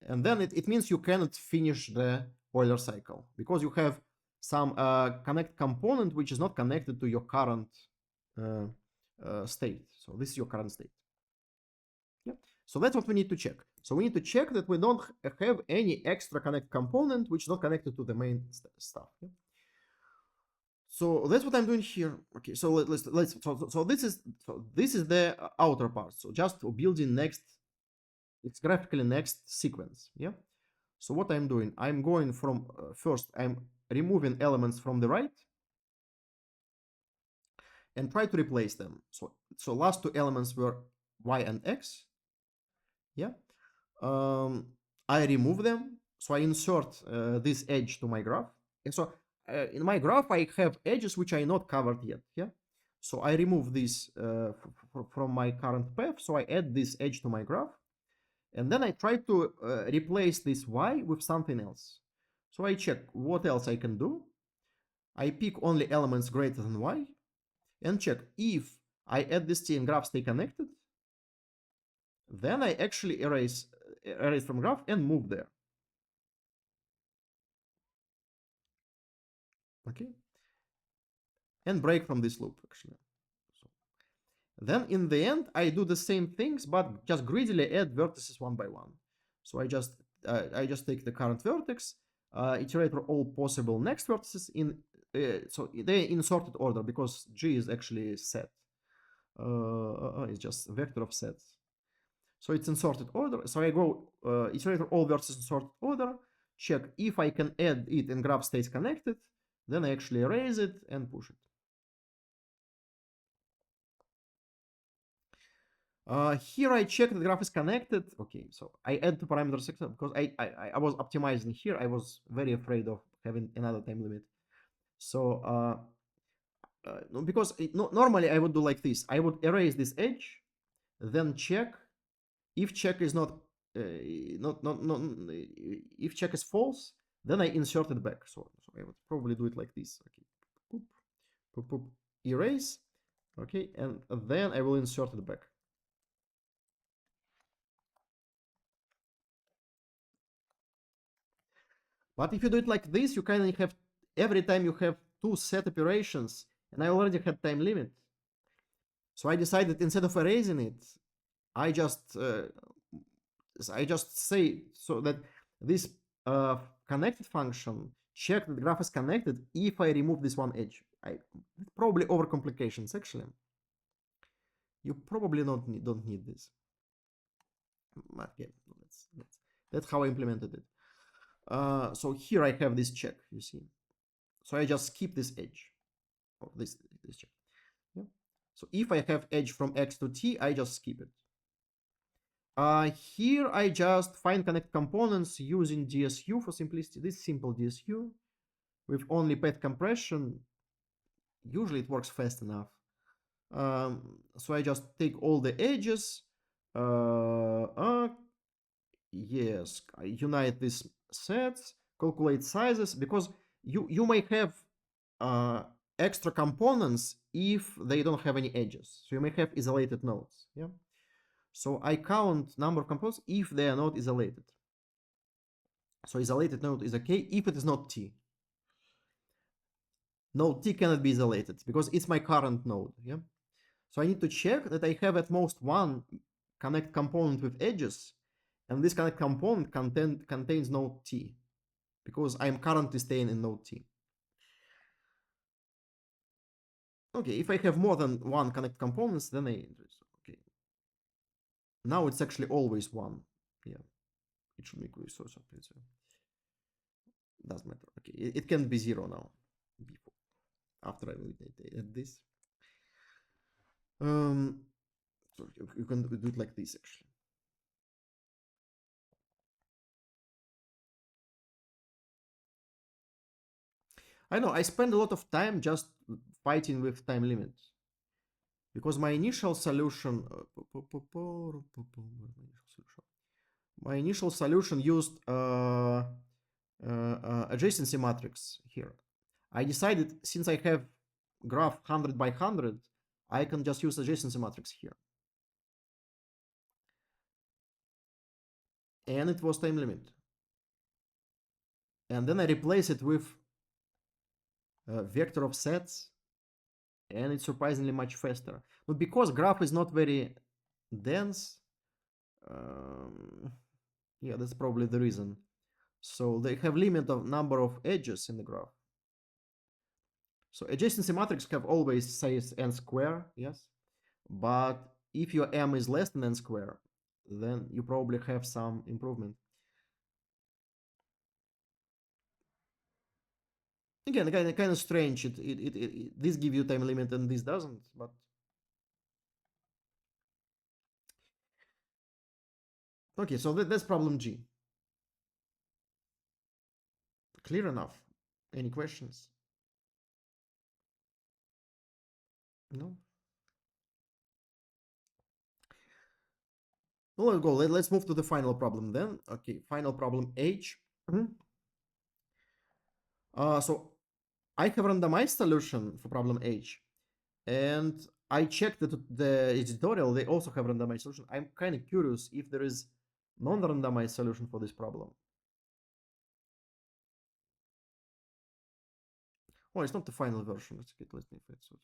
and then it means you cannot finish the Euler cycle because you have some connect component which is not connected to your current state. So this is your current state. Yeah. So that's what we need to check. So we need to check that we don't have any extra connect component which is not connected to the main stuff. Yeah? So that's what I'm doing here. Okay, so let's so this is the outer part. So just building next, it's graphically next sequence. Yeah. So what I'm doing, I'm going from first, I'm removing elements from the right and try to replace them. So last two elements were y and x. Yeah. I remove them. So I insert this edge to my graph. And so in my graph, I have edges which are not covered yet. Yeah. So I remove this from my current path. So I add this edge to my graph. And then I try to replace this y with something else. So I check what else I can do. I pick only elements greater than y and check if I add this t and graph stay connected. Then I actually erase from graph and move there. Okay. And break from this loop actually. So then in the end, I do the same things, but just greedily add vertices one by one. So I just take the current vertex, iterate for all possible next vertices in so they in sorted order because G is actually set. It's just a vector of sets. So it's in sorted order. So I go iterate for all vertices in sorted order, check if I can add it and graph stays connected, then I actually erase it and push it. Here I check the graph is connected. Okay, so I add two parameters because I was optimizing here. I was very afraid of having another time limit. So no, because normally I would do like this. I would erase this edge, then check. If check is not if check is false, then I insert it back. So I would probably do it like this. Okay, poop, poop, poop, erase. Okay, and then I will insert it back. But if you do it like this, you kind of have every time you have two set operations, and I already had time limit. So I decided instead of erasing it, I just say so that this connected function check that the graph is connected if I remove this one edge. Probably overcomplications actually. You probably don't need this. Okay, that's how I implemented it. So here I have this check, you see. So I just skip this edge of this check. Yeah. So if I have edge from x to t, I just skip it. Here I just find connect components using DSU for simplicity. This simple DSU with only path compression. Usually it works fast enough. So I just take all the edges. Yes, I unite these sets, calculate sizes, because you may have extra components if they don't have any edges. So you may have isolated nodes. Yeah. So I count number of components if they are not isolated. So isolated node is okay if it is not T. Node T cannot be isolated because it's my current node. Yeah. So I need to check that I have at most one connect component with edges, and this connect component contains node T because I'm currently staying in node T. Okay, if I have more than one connect components, then okay. Now it's actually always one. Yeah, it should make resource updates. Doesn't matter. Okay, it can be zero now. Before, after I will add this. So you can do it like this actually. I know I spend a lot of time just fighting with time limits because my initial solution used adjacency matrix here. I decided since I have graph 100 by 100, I can just use adjacency matrix here. And it was time limit. And then I replace it with vector of sets, and it's surprisingly much faster. But because graph is not very dense, um, yeah, that's probably the reason. So they have limit of number of edges in the graph. So adjacency matrix have always size n square, yes. But if your m is less than n square, then you probably have some improvement. Again, kind of strange. This gives you time limit and this doesn't. But okay, so that's problem G. Clear enough? Any questions? No. Well, let's go. Let's move to the final problem then. Okay, final problem H. So I have randomized solution for problem H, and I checked that the tutorial. They also have randomized solution. I'm kind of curious if there is non-randomized solution for this problem. Oh, it's not the final version. Let's get. Let me fix it.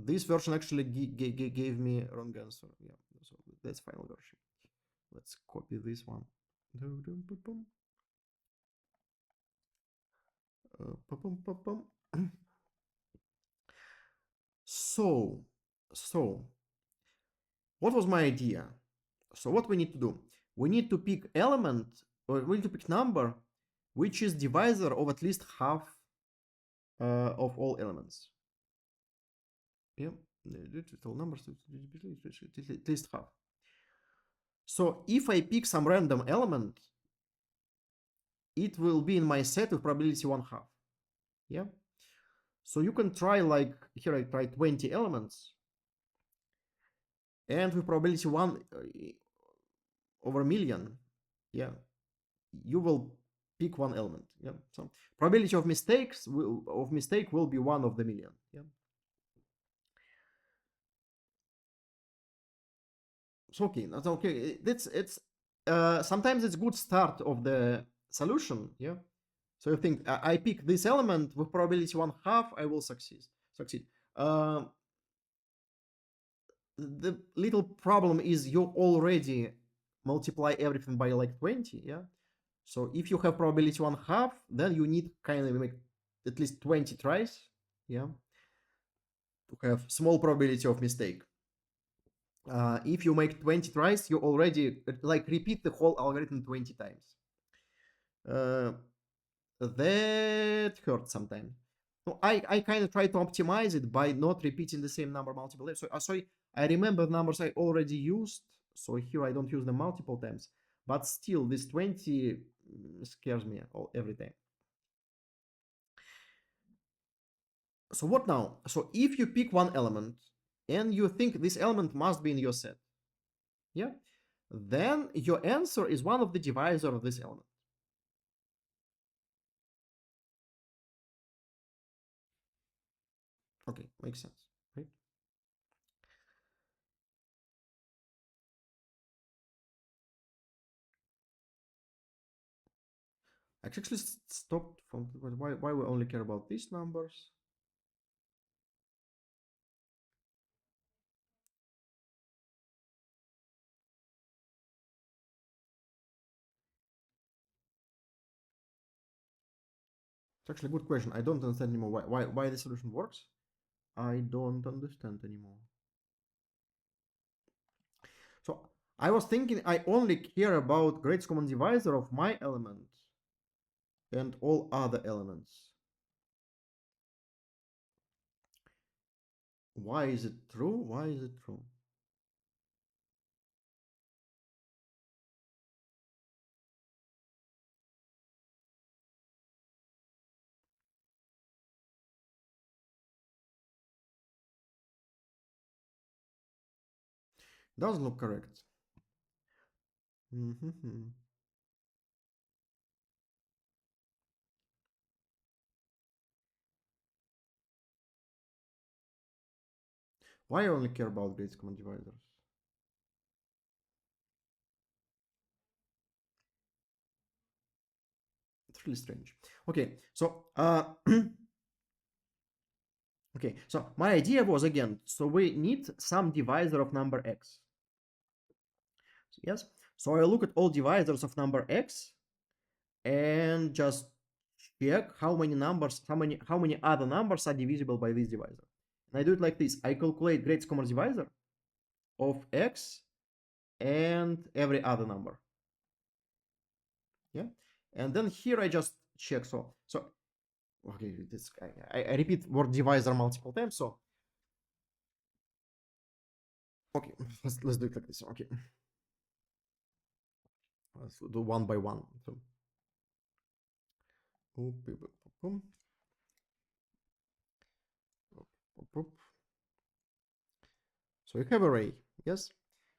This version actually gave me wrong answer. Yeah, so that's final version. Let's copy this one. So, so what was my idea? So what we need to do? We need to pick element, or we need to pick number, which is divisor of at least half of all elements. Yeah, total numbers at least half. So if I pick some random element, it will be in my set with probability 1/2. Yeah. So you can try, like here I try 20 elements, and with probability 1 over a million, yeah, you will pick one element. Yeah. So probability of mistake will be 1 of the million. Yeah. So okay, that's okay. It's sometimes it's good start of the solution. Yeah. So you think I pick this element with probability 1/2, I will succeed. Uh, the little problem is you already multiply everything by like 20. Yeah. So if you have probability 1/2, then you need kind of make at least 20 tries. Yeah. To have small probability of mistake. If you make 20 tries, you already like repeat the whole algorithm 20 times. That hurts sometimes. So I kind of try to optimize it by not repeating the same number multiple times. So I remember numbers I already used. So here I don't use them multiple times. But still, this 20 scares me every time. So what now? So if you pick one element and you think this element must be in your set, yeah, then your answer is one of the divisor of this element. Okay, makes sense, right? I actually stopped from why we only care about these numbers. It's actually a good question. I don't understand anymore why the solution works. I don't understand anymore. So I was thinking I only care about greatest common divisor of my element and all other elements. Why is it true? Why is it true? Doesn't look correct. Why I only care about greatest common divisors? It's really strange. Okay, so Okay, so my idea was again, so we need some divisor of number x. Yes, so I look at all divisors of number x and just check how many numbers, how many other numbers are divisible by this divisor. And I do it like this. I calculate greatest common divisor of x and every other number. Yeah, and then here I just check. So okay, this I repeat word divisor multiple times. So okay, let's do it like this. Okay, let's do one by one. So so you have array. Yes,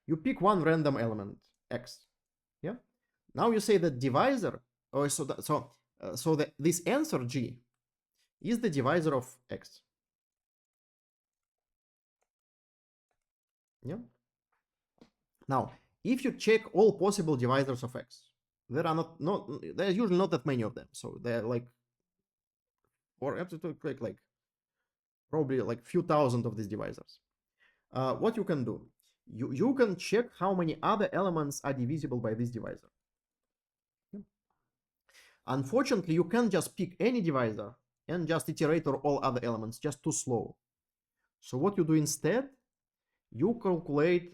you pick one random element x. Yeah. Now you say that divisor. Oh, so that this answer g is the divisor of x. Yeah. Now, if you check all possible divisors of x, there are there's usually not that many of them. So they're like, or like probably like few thousand of these divisors. What you can do, you can check how many other elements are divisible by this divisor. Yeah. Unfortunately, you can't just pick any divisor and just iterate over all other elements, just too slow. So what you do instead, you calculate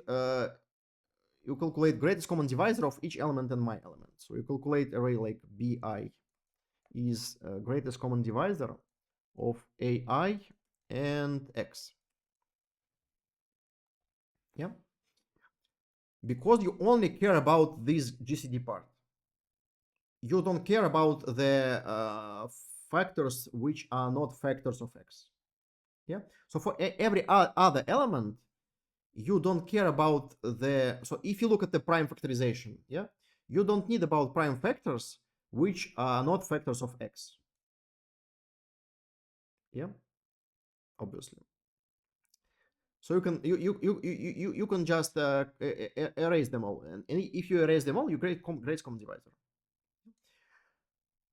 greatest common divisor of each element and my element. So you calculate array like bi is greatest common divisor of ai and x. Yeah, because you only care about this GCD part. You don't care about the factors which are not factors of x. Yeah. So for every other element, you don't care about the. So if you look at the prime factorization, yeah, you don't need about prime factors which are not factors of x. Yeah, obviously. So you can just erase them all, and if you erase them all, you create greatest common divisor.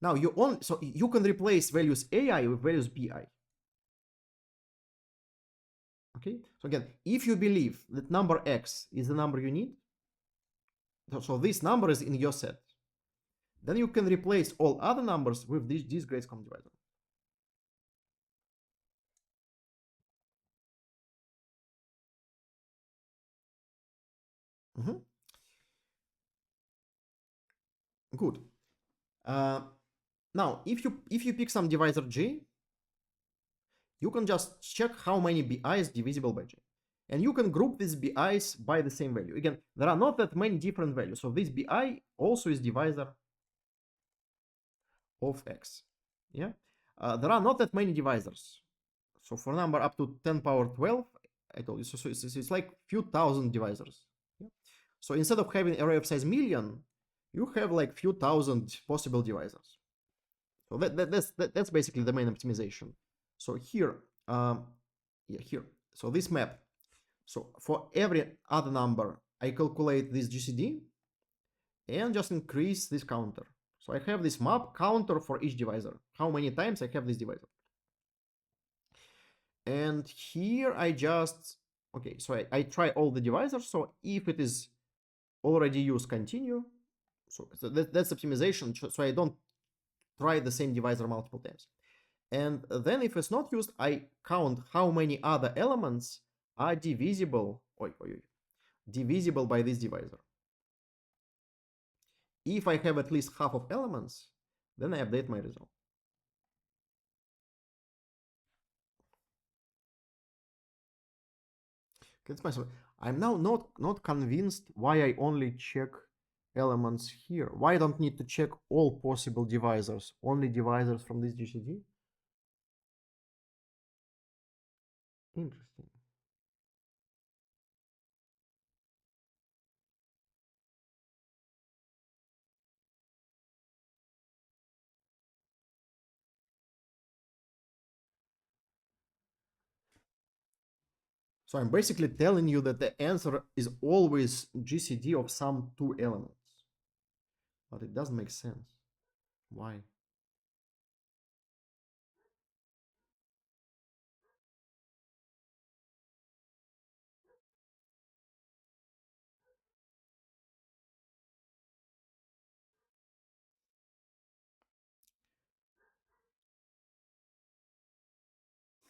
Now you can replace values ai with values bi. Okay, so again, if you believe that number x is the number you need, so this number is in your set, then you can replace all other numbers with this greatest common divisor. Mm-hmm. Good. Now, if you pick some divisor j, you can just check how many bi's divisible by j. And you can group these bi's by the same value. Again, there are not that many different values. So this bi also is divisor of x. Yeah. There are not that many divisors. So for number up to 10 power 12, I told you, so it's like few thousand divisors. Yeah? So instead of having array of size million, you have like few thousand possible divisors. So that's basically the main optimization. So here, yeah, here. So this map. So for every other number, I calculate this GCD and just increase this counter. So I have this map counter for each divisor. How many times I have this divisor. And here I just, okay, so I try all the divisors. So if it is already used, continue. So that's optimization. So I don't try the same divisor multiple times. And then if it's not used, I count how many other elements are divisible, divisible by this divisor. If I have at least half of elements, then I update my result. That's my story. I'm now not convinced why I only check elements here. Why I don't need to check all possible divisors, only divisors from this GCD? Interesting. So I'm basically telling you that the answer is always GCD of some two elements. But it doesn't make sense. Why?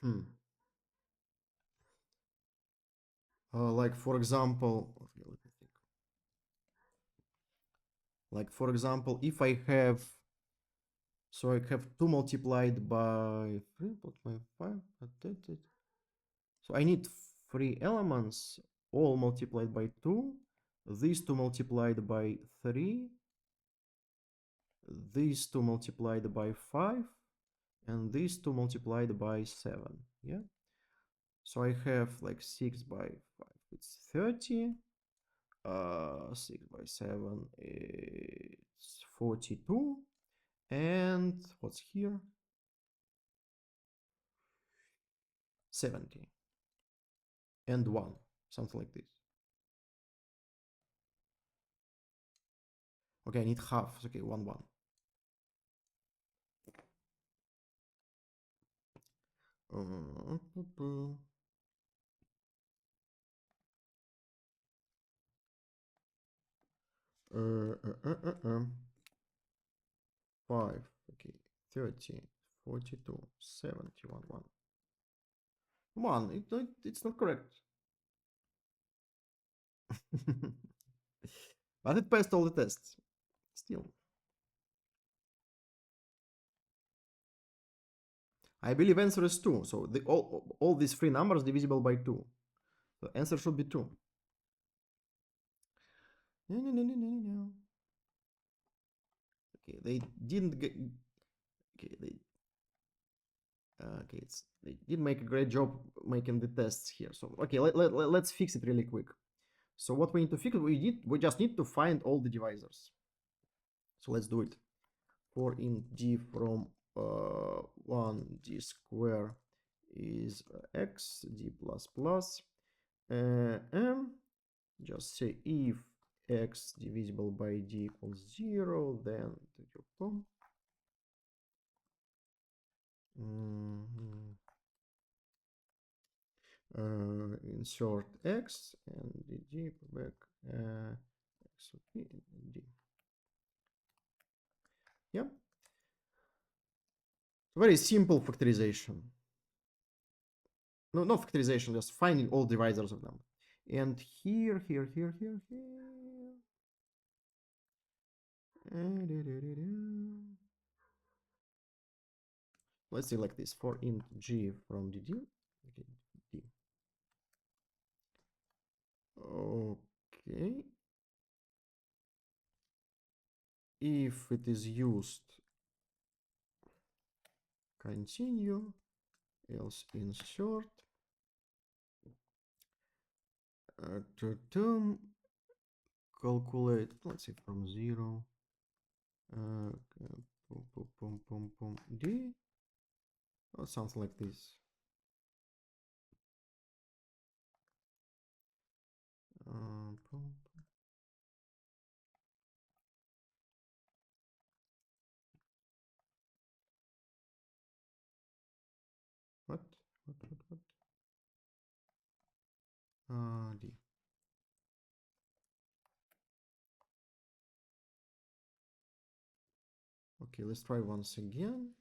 Hmm. Like for example, okay, let me think. Like for example, if I have, so I have 2 multiplied by 3 plus my 5. So I need 3 elements, all multiplied by 2. These 2 multiplied by 3. These 2 multiplied by 5. And these 2 multiplied by 7. Yeah. So I have like 6 by 5. It's 30. 6 by 7 it's 42. And what's here? 70. And 1. Something like this. Okay, I need half. Okay, 1, 1. Uh, 5, okay, 30, 42, 71, 1. 1, it's not correct. But it passed all the tests. Still. I believe answer is 2. So all these 3 numbers divisible by 2. The answer should be 2. No. Okay, they didn't get. Okay, they did make a great job making the tests here. So okay, let's fix it really quick. So what we need to fix, we just need to find all the divisors. So let's do it. For int d from 1 d square is x d plus plus m. Just say if x divisible by d equals 0, then insert x and d back x okay, d. Yeah, very simple factorization. No, not factorization, just finding all divisors of them. And here. Let's say like this, for int g from dd. Okay, d. Okay. If it is used, continue, else insert. To term, calculate, let's say from 0. D. Oh, something like this. What? D. Okay, let's try once again.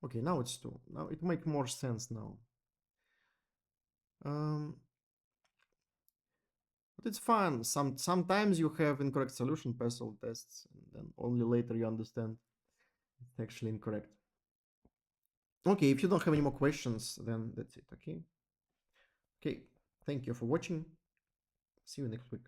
Okay, now it's 2. Now it makes more sense now. But it's fun. Sometimes you have incorrect solution, pass all tests, and then only later you understand it's actually incorrect. Okay, if you don't have any more questions, then that's it, okay? Okay, thank you for watching. See you next week.